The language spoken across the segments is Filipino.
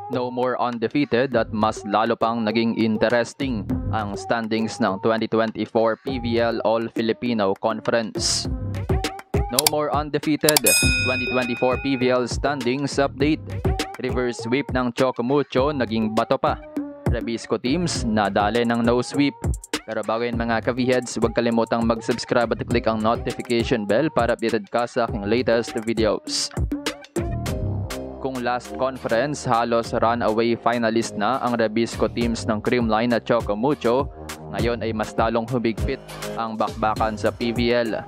No more undefeated at mas lalo pang naging interesting ang standings ng 2024 PVL All-Filipino Conference. No more undefeated, 2024 PVL standings update. Reverse sweep ng Chocomucho naging bato pa. Rebisco teams nadali ng no sweep. Pero bago yun mga ka-V-heads, huwag kalimutang mag-subscribe at click ang notification bell para updated ka sa aking latest videos. Kung last conference, halos runaway finalist na ang Rebisco teams ng Creamline at Chocomucho, ngayon ay mas lalong humigpit ang bakbakan sa PVL.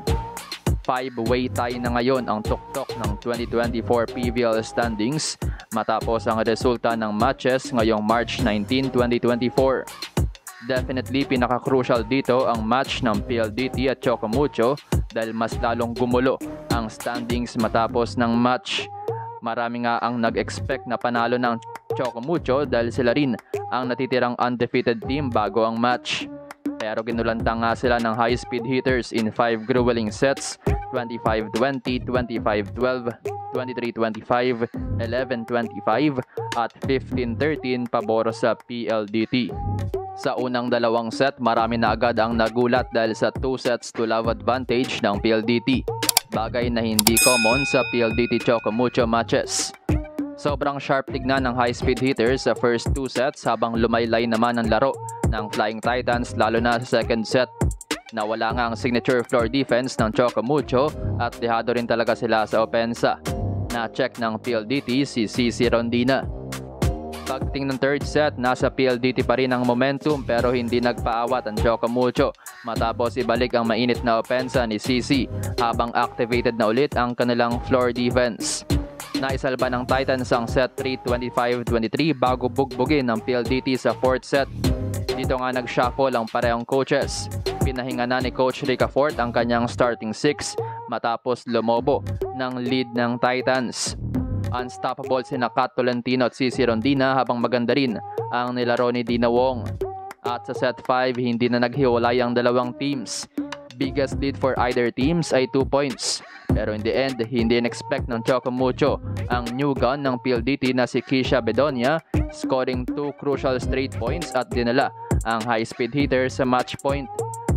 5-way tie na ngayon ang tuktok ng 2024 PVL standings matapos ang resulta ng matches ngayong March 19, 2024. Definitely pinaka-crucial dito ang match ng PLDT at Chocomucho dahil mas lalong gumulo ang standings matapos ng match. Marami nga ang nag-expect na panalo ng Chocomucho dahil sila rin ang natitirang undefeated team bago ang match. Pero ginulantang nga sila ng high-speed hitters in 5 grueling sets, 25-20, 25-12, 23-25, 11-25 at 15-13 pabor sa PLDT. Sa unang dalawang set, marami na agad ang nagulat dahil sa 2 sets to love advantage ng PLDT. Bagay na hindi common sa PLDT Chocomucho matches. Sobrang sharp tignan ng high-speed hitters sa first 2 sets habang lumaylay naman ang laro ng Flying Titans lalo na sa second set. Nawala nga ang signature floor defense ng Chocomucho at dehado rin talaga sila sa opensa. Na-check ng PLDT si CC Rondina. Pagdating ng third set, nasa PLDT pa rin ang momentum pero hindi nagpaawat ang Chocomucho matapos ibalik ang mainit na opensa ni CC habang activated na ulit ang kanilang floor defense. Naisalba ng Titans ang set 3 25-23 bago bugbugin ng PLDT sa fourth set. Dito nga nag-shuffle ang parehong coaches. Pinahinga na ni Coach Ricafort ang kanyang starting 6 matapos lumobo ng lead ng Titans. Unstoppable sina Kat Tolentino at CC Rondina habang maganda rin ang nilaro ni Dina Wong. At sa set 5, hindi na naghiwalay ang dalawang teams. Biggest lead for either teams ay 2 points. Pero in the end, hindi in-expect ng Chocomucho ang new gun ng PLDT na si Kisha Bedonia, scoring 2 crucial straight points at dinala ang high-speed hitter sa match point.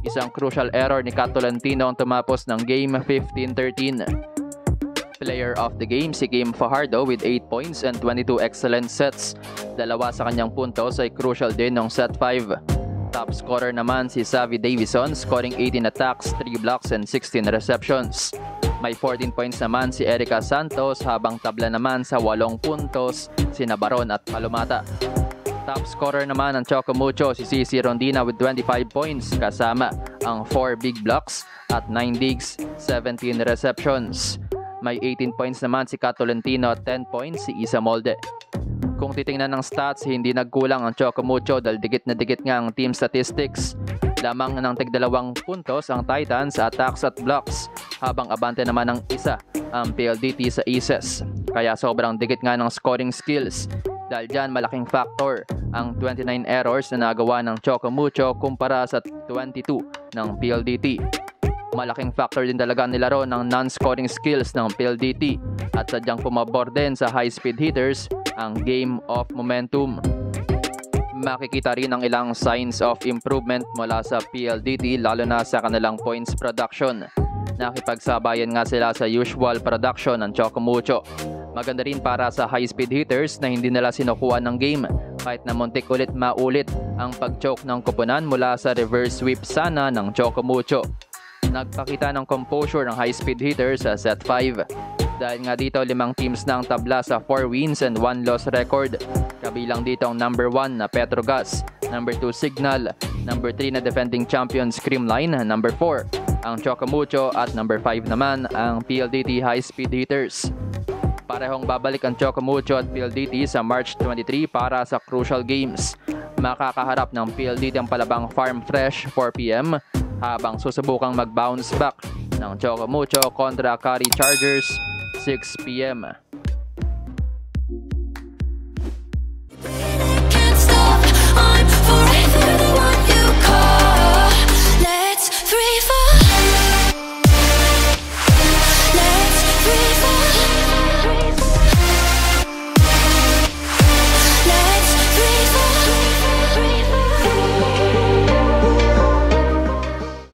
Isang crucial error ni Kat Tolentino ang tumapos ng game 15-13. Player of the game si Kim Fajardo with 8 points and 22 excellent sets. Dalawa sa kanyang puntos ay crucial din ng set 5. Top scorer naman si Savvy Davison scoring 18 attacks, 3 blocks and 16 receptions. May 14 points naman si Erica Santos habang tabla naman sa 8 puntos si Nabaron at Palomata. Top scorer naman ng Chocomucho si CC Rondina with 25 points kasama ang 4 big blocks at 9 digs, 17 receptions. May 18 points naman si Kat Tolentino at 10 points si Isa Molde. Kung titingnan ng stats, hindi nagkulang ang Chocomucho dahil dikit na dikit nga ang team statistics. Lamang ng tig-2 puntos ang Titans sa attacks at blocks habang abante naman ng isa ang PLDT sa aces. Kaya sobrang dikit nga ng scoring skills. Dahil dyan malaking factor ang 29 errors na nagawa ng Chocomucho kumpara sa 22 ng PLDT. Malaking factor din talaga ang nilaro ng non-scoring skills ng PLDT at sadyang pumabor din sa high-speed hitters ang game of momentum. Makikita rin ang ilang signs of improvement mula sa PLDT lalo na sa kanilang points production. Nakipagsabayan nga sila sa usual production ng Chocomucho. Maganda rin para sa high-speed hitters na hindi nila sinukuha ng game kahit na muntik ulit maulit ang pag-choke ng koponan mula sa reverse sweep sana ng Chocomucho. Nagpakita ng composure ng high-speed hitters sa set 5. Dahil nga dito 5 teams na ang tabla sa 4 wins and 1 loss record. Kabilang dito ang number 1 na Petrogas, number 2 Signal, number 3 na defending champions Creamline, number 4 ang Chocomucho at number 5 naman ang PLDT high-speed hitters. Parehong babalik ang Chocomucho at PLDT sa March 23 para sa crucial games. Makakaharap ng PLDT ang palabang Farm Fresh 4 PM habang susubukang mag-bounce back ng Chocomucho kontra Cari Chargers 6 PM.